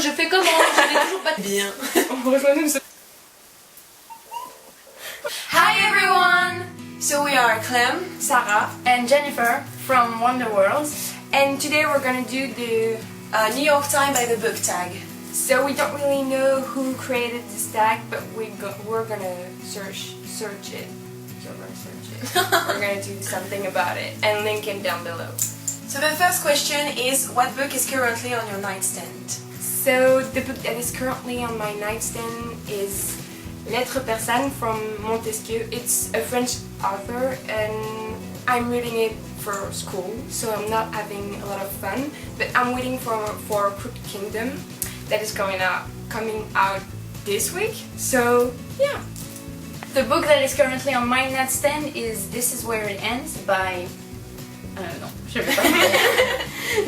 je fais comment? Je l'ai toujours pas Bien. Rejoins-nous. Hi everyone! So we are Clem, Sarah and Jennifer from Wonder World, and today we're gonna do the New York Times by the book tag. So we don't really know who created this tag, but we're gonna search it. You're gonna search it. We're gonna do something about it and link it down below. So the first question is, what book is currently on your nightstand? So the book that is currently on my nightstand is Lettres persanes from Montesquieu. It's a French author and I'm reading it for school, so I'm not having a lot of fun, but I'm waiting for Crooked Kingdom that is coming out this week. So yeah. The book that is currently on my nightstand is This Is Where It Ends by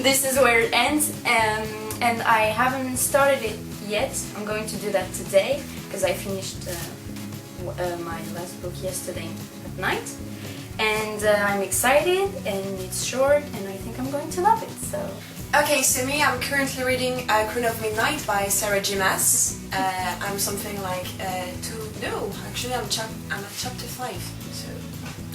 This Is Where It Ends, and I haven't started it yet. I'm going to do that today because I finished my last book yesterday at night, and I'm excited, and it's short, and I think I'm going to love it. So. Okay, so me, I'm currently reading Queen of Midnight by Sarah J. Maas. I'm something like actually I'm at chapter 5. So.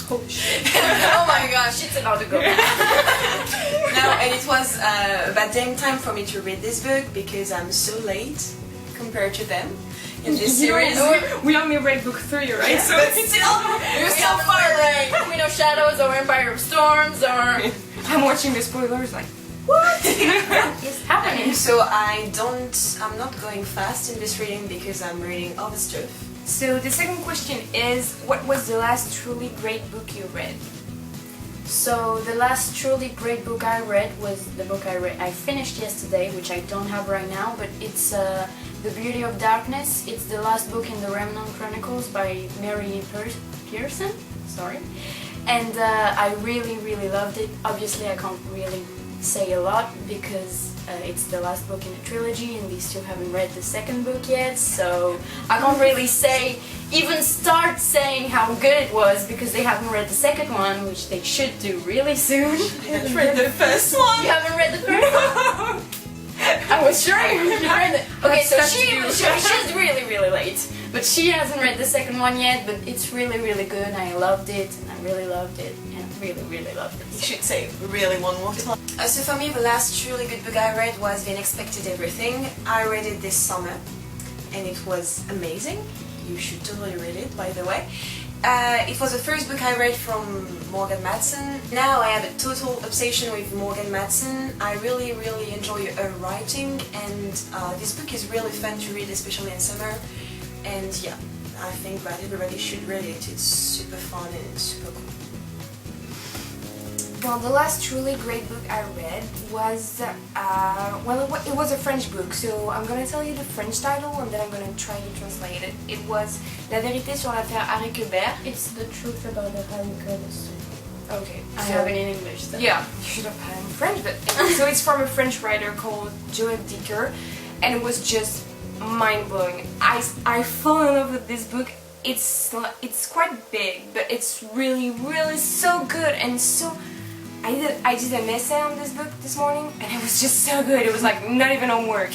Holy shit! Oh my gosh! It's about to go. No, and it was a bad damn time for me to read this book because I'm so late compared to them in this series. We only read book 3, right? Yeah, so but still, you're so far away. Queen of Shadows or Empire of Storms or... I'm watching the spoilers like, what is happening? So I'm not going fast in this reading because I'm reading all the stuff. So the second question is, what was the last truly great book you read? So the last truly great book I read was the book I finished yesterday, which I don't have right now, but it's The Beauty of Darkness. It's the last book in the Remnant Chronicles by Marie Berg. And I really loved it. Obviously I can't really say a lot because it's the last book in the trilogy and these two haven't read the second book yet, so I can't really even start saying how good it was because they haven't read the second one, which they should do really soon. I haven't read the first one. You haven't read the first one? I was sure you read it. Okay, so she's really late, but she hasn't read the second one yet, but it's really good. I loved it, and I really loved it, and I really loved it. You should say really one more time. So for me, the last truly good book I read was The Unexpected Everything. I read it this summer, and it was amazing. You should totally read it, by the way. It was the first book I read from Morgan Matson. Now I have a total obsession with Morgan Matson. I really enjoy her writing, and this book is really fun to read, especially in summer. And yeah, I think that everybody should read it. It's super fun and super cool. Well, the last truly great book I read was, it was a French book, so I'm gonna tell you the French title and then I'm gonna try to translate it. It was La vérité sur l'affaire Harry Quebert. It's the truth about the Harry Quebert story. Okay, I have it in English. So. Yeah, you should have had it in French, but so it's from a French writer called Joël Dicker, and it was just mind-blowing. I fell in love with this book. It's quite big, but it's really so good and so. I did an essay on this book this morning and it was just so good. It was like not even homework.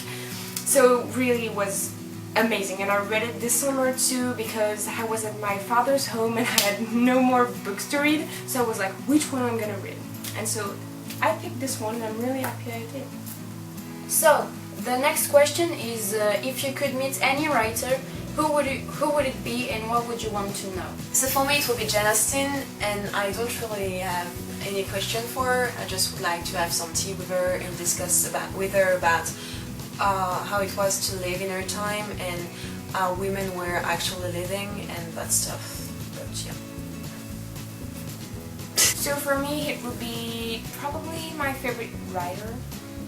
So really it was amazing, and I read it this summer too because I was at my father's home and I had no more books to read, so I was like, which one I'm gonna read? And so I picked this one and I'm really happy I did. So the next question is, if you could meet any writer, who would it be and what would you want to know? So for me it will be Jane Austen, and I don't really have any question for her. I just would like to have some tea with her and discuss with her about how it was to live in her time and how women were actually living and that stuff. But yeah. So for me it would be probably my favorite writer,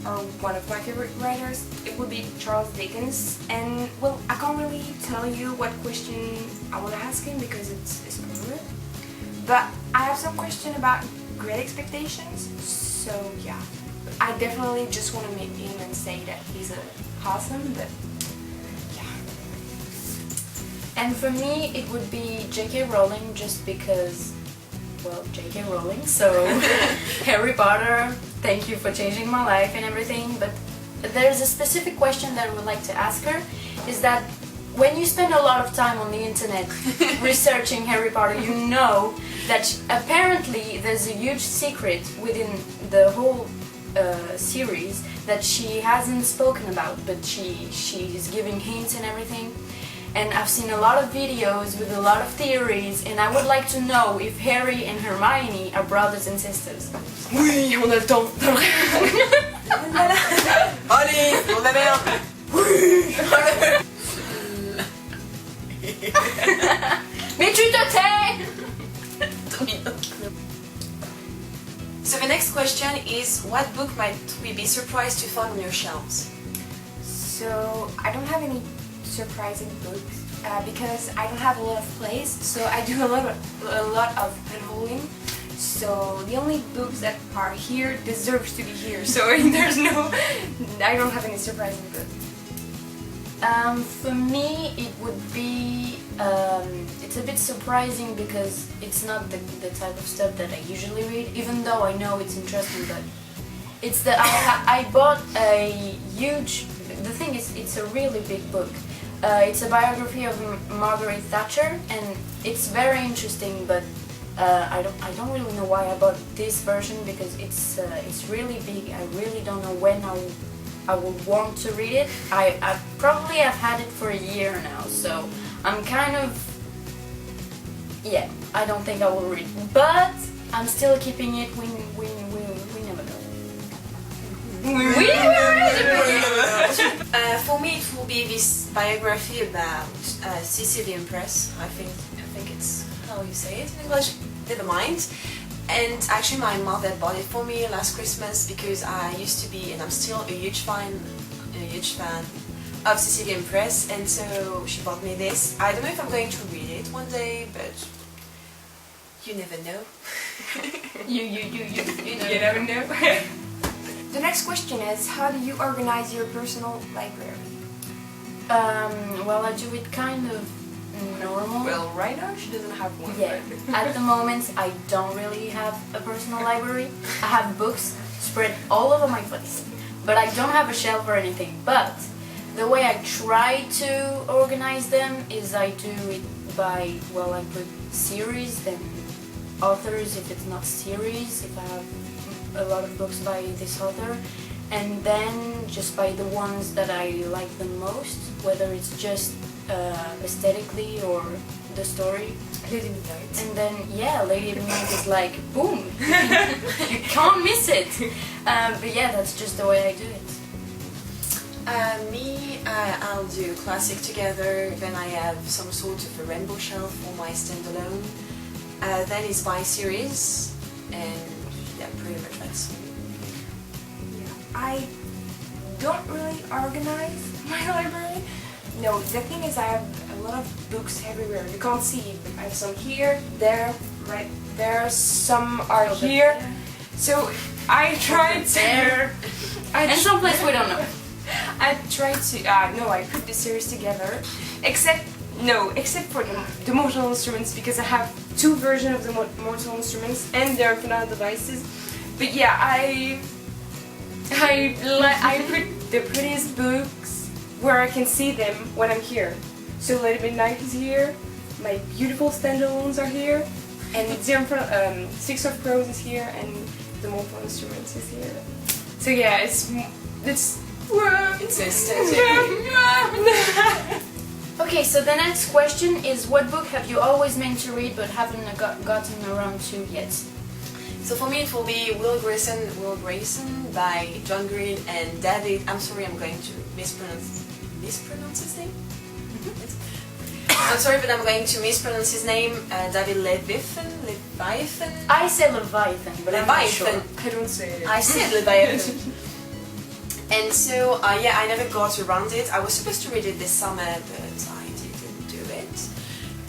or one of my favorite writers. It would be Charles Dickens, and well, I can't really tell you what question I want to ask him because it's spoiler, but I have some question about Great Expectations, so yeah, I definitely just want to meet him and say that he's awesome, but yeah. And for me it would be J.K. Rowling, just because, well, J.K. Rowling, so Harry Potter, thank you for changing my life and everything, but there's a specific question that I would like to ask her, is that when you spend a lot of time on the internet researching Harry Potter, you know that apparently there's a huge secret within the whole series that she hasn't spoken about, but she's giving hints and everything. And I've seen a lot of videos with a lot of theories, and I would like to know if Harry and Hermione are brothers and sisters. Oui, on a le temps. Allez, on la merde. Oui. Mais tu te tais! So the next question is, what book might we be surprised to find on your shelves? So I don't have any surprising books because I don't have a lot of place. So I do a lot of pinholing. So the only books that are here deserves to be here. So there's no, I don't have any surprising books. For me, it would be, it's a bit surprising because it's not the type of stuff that I usually read, even though I know it's interesting, but it's that I bought a huge, the thing is, it's a really big book. It's a biography of Margaret Thatcher, and it's very interesting, but I don't really know why I bought this version, because it's really big. I really don't know when I will want to read it. I probably have had it for a year now, so I'm kind of, yeah, I don't think I will read it, but I'm still keeping it. We never know. We For me, it will be this biography about Sissy the Empress. I think it's how you say it in English. Never mind. And actually, my mother bought it for me last Christmas because I used to be, and I'm still a huge fan of Sissy the Empress, and so she bought me this. I don't know if I'm going to read it one day, but you never know. You never know. The next question is, how do you organize your personal library? Well, I do it kind of normal. Well, right now she doesn't have one. Yeah, at the moment I don't really have a personal library. I have books spread all over my place, but I don't have a shelf or anything. But the way I try to organize them is I do it by, well, I put series, then authors if it's not series, if I have a lot of books by this author, and then just by the ones that I like the most, whether it's just aesthetically or the story. Lady Midnight. And then, yeah, Lady Midnight is like, boom! You can't miss it! But yeah, that's just the way I do it. I'll do classic together, then I have some sort of a rainbow shelf for my standalone, then it's by series, and yeah, pretty much that's it. Yeah. I don't really organize my library. No, the thing is I have a lot of books everywhere. You can't see, but I have some here, there, right there, some are here. So I tried to... And someplace we don't know. I tried to... no, I put the series together, except for the Mortal Instruments, because I have two versions of the Mortal Instruments and their final devices. But yeah, I put the prettiest books where I can see them when I'm here. So Lady Midnight is here, my beautiful standalones are here, and Six of Crows is here, and the Mortal Instruments is here. So yeah, it's aesthetic. Okay, so the next question is, what book have you always meant to read but haven't gotten around to yet? So for me it will be Will Grayson by John Green and David, I'm sorry, I'm going to mispronounce his name? I'm sorry, but I'm going to mispronounce his name, David Leviathan? I say Leviathan, but I'm not sure. I don't say it. I said Leviathan. And so, yeah, I never got around it. I was supposed to read it this summer, but I didn't do it.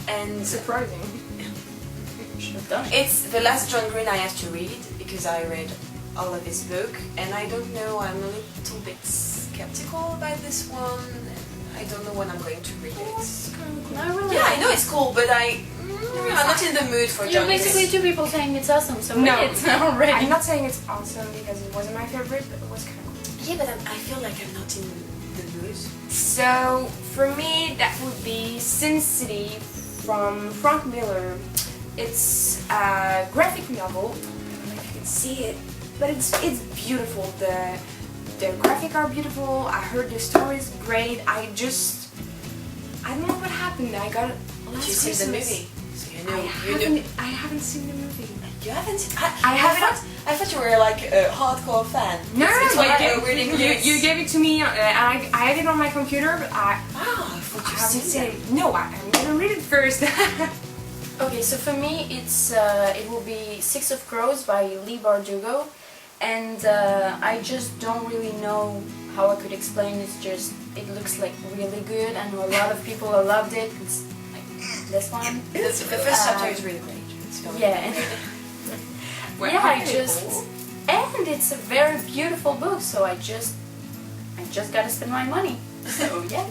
And surprising. Should have done it. It's the last John Green I have to read, because I read all of his book, and I don't know, I'm a little bit skeptical about this one. I don't know when I'm going to read it. It's kind of cool. I really Yeah, I know it's cool, but I'm not in the mood for John Green. You're basically two people saying it's awesome, so no, it's already. I'm not saying it's awesome because it wasn't my favorite, but it was kind of cool. Yeah, but I feel like I'm not in the mood. So for me, that would be Sin City from Frank Miller. It's a graphic novel. I don't know if you can see it, but it's beautiful. The graphics are beautiful. I heard the story is great. I don't know what happened. I got it last Did you see the movie? So you know, I haven't seen the movie. You haven't? I I thought you were like a hardcore fan. No, It's but like you're reading this. you gave it to me. I had it on my computer, but I thought you haven't seen seen it. it. No, I'm gonna read it first. Okay, so for me, it will be Six of Crows by Lee Bardugo, and I just don't really know how I could explain. It's just it looks like really good. I know a lot of people have loved it. It's like this one. The first chapter is really great. It's going Yeah. Well, Yeah, how I did it just go? and it's a very beautiful book. So I just gotta spend my money. So yeah,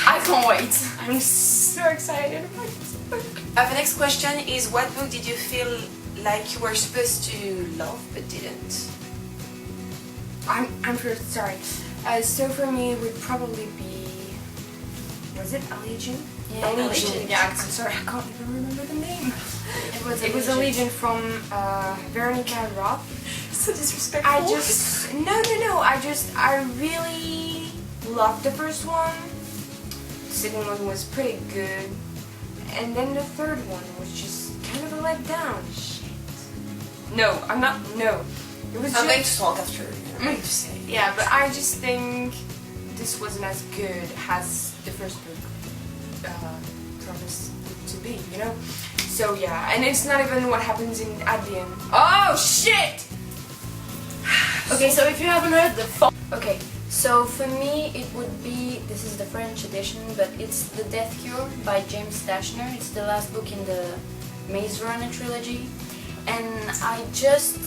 I can't wait. I'm so excited about this book. The next question is, what book did you feel like you were supposed to love but didn't? I'm first. Sorry. So for me, it would probably be. Was it Allegiant? Yeah, Allegiant. Yeah, I'm sorry, I can't even remember the name. It was Allegiant from Veronica Roth. So disrespectful. I really loved the first one. The second one was pretty good. And then the third one was just kind of a letdown. Shit. No, I'm not, no. It was I'm going to just, talk after. I'm going to say. yeah, but I just think this wasn't as good as the first book promised it to be, you know? So yeah, and it's not even what happens at the end. Oh shit! Okay, so if you haven't read okay, so for me it would be, this is the French edition, but it's The Death Cure by James Dashner. It's the last book in the Maze Runner trilogy, and I just,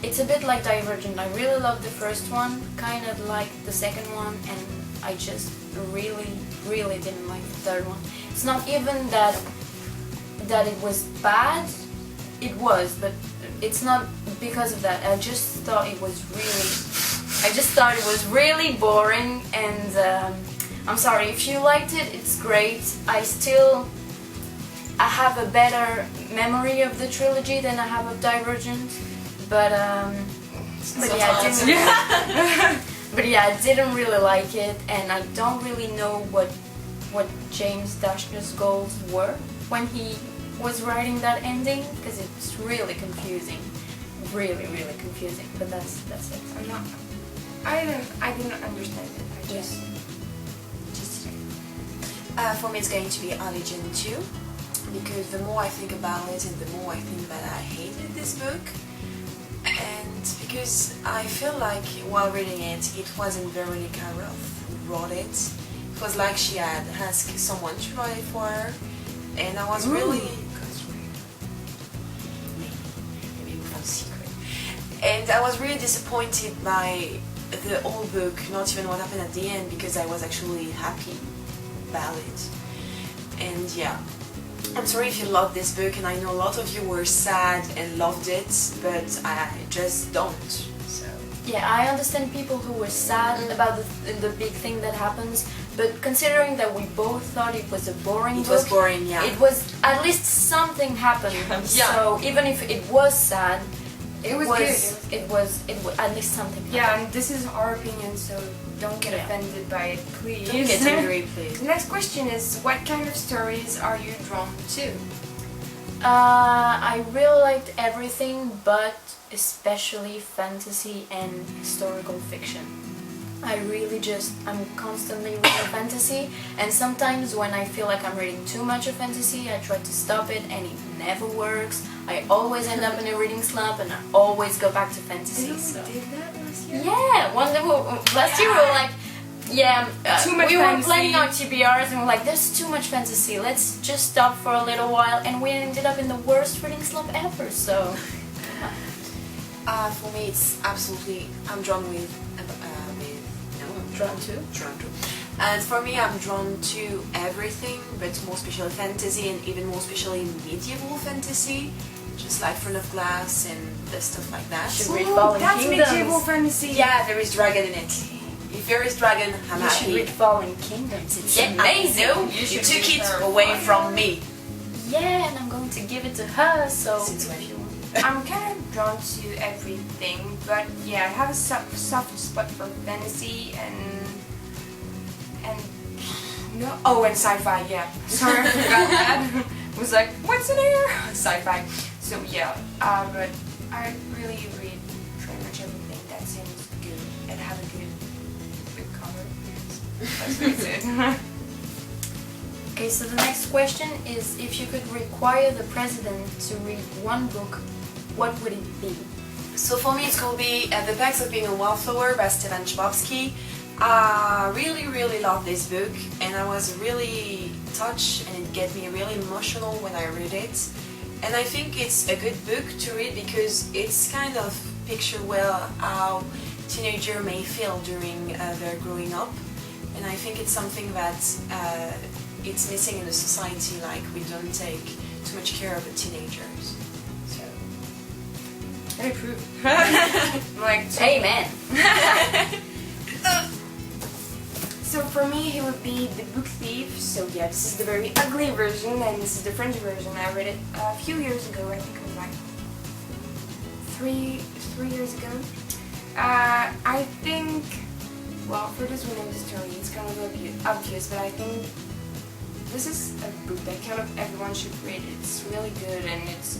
it's a bit like Divergent. I really love the first one, kind of like the second one, and I just really didn't like the third one. It's not even that it was bad, it was, but it's not because of that. I just thought it was really boring, and I'm sorry, if you liked it, it's great. I have a better memory of the trilogy than I have of Divergent, but yeah, I didn't really like it, and I don't really know what James Dashner's goals were when he was writing that ending, because it's really confusing, really confusing. But that's it. I didn't understand it. I just For me, it's going to be Allegiant 2, because the more I think about it, and the more I think that I hated this book, and because I feel like while reading it, it wasn't Veronica Roth who wrote it. It was like she had asked someone to write it for her, and I was really. Maybe we found a secret. And I was really disappointed by the whole book, not even what happened at the end, because I was actually happy about it. And yeah, I'm sorry if you love this book, and I know a lot of you were sad and loved it, but I just don't. So yeah, I understand people who were sad about the big thing that happens, but considering that we both thought it was a boring book, it was boring, yeah. It was at least something happened. Yeah. So even if it was sad, it was good. It was at least something happened. Yeah, and this is our opinion, so don't get Yeah. offended by it, please. Don't get angry, please. The next question is, what kind of stories are you drawn to? I really liked everything, but especially fantasy and historical fiction. I'm constantly reading fantasy, and sometimes when I feel like I'm reading too much of fantasy, I try to stop it, and it never works. I always end up in a reading slump, and I always go back to fantasy. So. Did that last year? Yeah, last year we were like, Too much we were fantasy. planning our TBRs, and we're like, there's too much fantasy, let's just stop for a little while, and we ended up in the worst reading slump ever, so... For me, it's absolutely, I'm drawn with Drawn to? Drawn to. And for me, I'm drawn to everything, but more especially fantasy, and even more especially medieval fantasy. just like Front of Glass and the stuff like that. Should read Fallen That's Kingdoms. medieval fantasy. Yeah, there is dragon in it. If there is dragon, I'm You should happy. read Fallen Kingdoms. It's Yeah, amazing. I know. You You should took read it her. away from me. Yeah, and I'm going to give it to her. So Since when? if you want. I'm kind of drawn to everything, but yeah, I have a soft spot for fantasy and no, oh, and sci-fi. Yeah, sorry, I forgot that. I was like, what's in here? Sci-fi. So yeah, but I really read pretty much everything that seems good and have a good cover. That's what it said. Okay, so the next question is, if you could require the president to read one book, what would it be? So for me, it's going to be The Perks of Being a Wallflower by Stefan Chbosky. I really love this book, and I was really touched, and it get me really emotional when I read it. And I think it's a good book to read because it's kind of picture well how teenager may feel during their growing up, and I think it's something that it's missing in the society, like we don't take too much care of the teenagers. So I approve. I'm like, Amen. so for me, it would be The Book Thief. So yeah, this is the very ugly version, and this is the French version. I read it a few years ago. I think it was like three years ago. I think, well, for those who know the story, it's kind of obvious, but I think this is a book that kind of everyone should read. It's really good, and it's,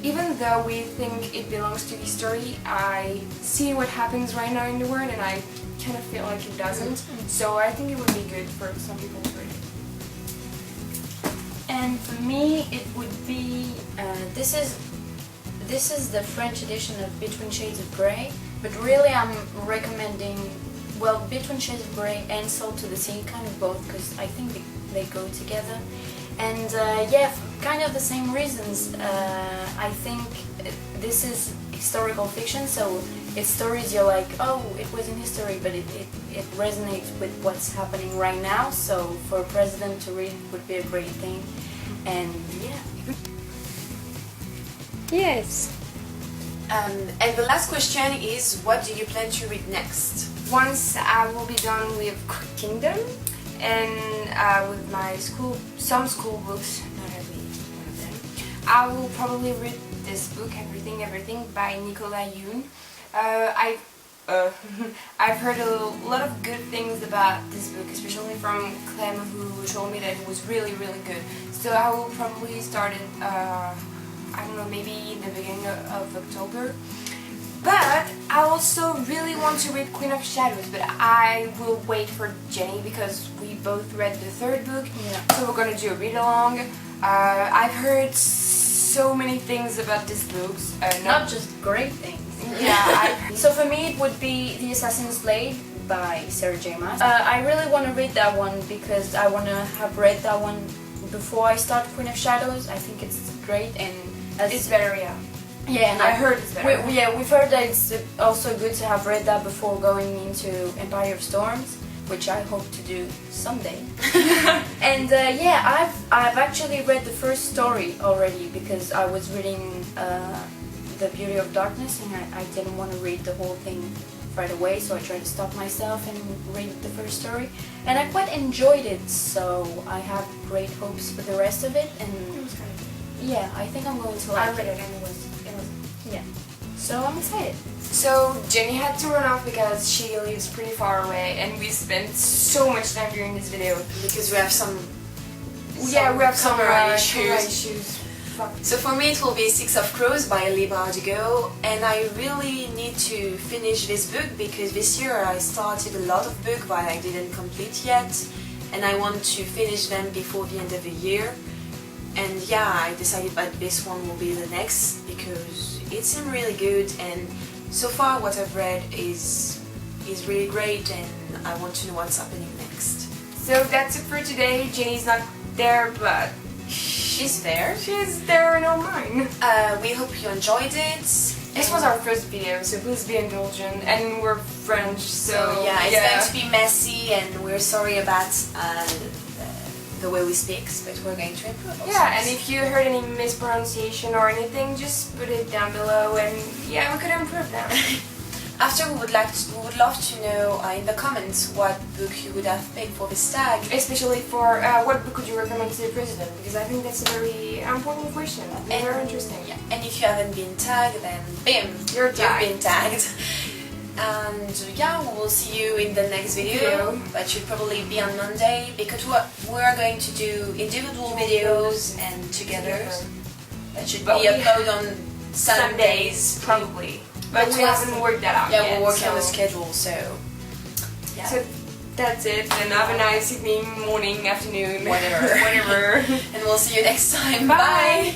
even though we think it belongs to history, I see what happens right now in the world, and I kind of feel like it doesn't. So I think it would be good for some people to read it. And for me, it would be this is the French edition of Between Shades of Grey, but really I'm recommending, well, Between Shades of Grey and Sold to the Sea, kind of both, because I think they go together. And yeah, kind of the same reasons. I think this is historical fiction, so it's stories you're like, oh, it was in history, but it resonates with what's happening right now. So for a president to read would be a great thing. And yeah. Yes. and the last question is, what do you plan to read next? Once I will be done with Kingdom and with my some school books, not every one of them, I will probably read this book, Everything by Nicolas Yoon. I've heard a lot of good things about this book, especially from Clem, who told me that it was really good. So I will probably start it, I don't know, maybe in the beginning of October. But I also really want to read Queen of Shadows, but I will wait for Jenny because we both read the third book. Yeah. So we're gonna do a read along. I've heard so many things about these books. Not just great things. Yeah. So for me it would be The Assassin's Blade by Sarah J. Maas. I really want to read that one because I want to have read that one before I start Queen of Shadows. I think it's great, and It's better, yeah. Yeah, and I heard it's better. We've heard that it's also good to have read that before going into Empire of Storms, which I hope to do someday. And yeah, I've actually read the first story already because I was reading The Beauty of Darkness, and I didn't want to read the whole thing right away, so I tried to stop myself and read the first story, and I quite enjoyed it. So I have great hopes for the rest of it, and yeah, I think I'm going to like I read it and it was yeah. So I'm excited. So Jenny had to run off because she lives pretty far away, and we spent so much time during this video. Because we have some camera issues. issues. Fuck. So for me it will be Six of Crows by Lee Bardugo, and I really need to finish this book because this year I started a lot of books but I didn't complete yet, and I want to finish them before the end of the year. And yeah, I decided that this one will be the next because it seemed really good, and so far what I've read is really great, and I want to know what's happening next. So that's it for today. Jenny's not there, but She's there. she's there in our mind. We hope you enjoyed it. This was our first video, so please be indulgent. And we're French, so So yeah, it's going to be messy, and we're sorry about the way we speak, but we're going to improve ourselves. Yeah, and if you heard any mispronunciation or anything, just put it down below, and yeah, we could improve them. After, we would love to know in the comments what book you would have picked for this tag. Especially for what book would you recommend to the president? Because I think that's a very important question. And very interesting. Yeah. And if you haven't been tagged, then bim, You've been tagged. And yeah, we will see you in the next video. That should probably be on Monday, because we're going to do individual videos and together. That should be uploaded on Sundays, probably. But we haven't worked that out yet. Yeah, we're working on the schedule, so yeah. So that's it, and have a nice evening, morning, afternoon, whatever. whatever. And we'll see you next time. Bye.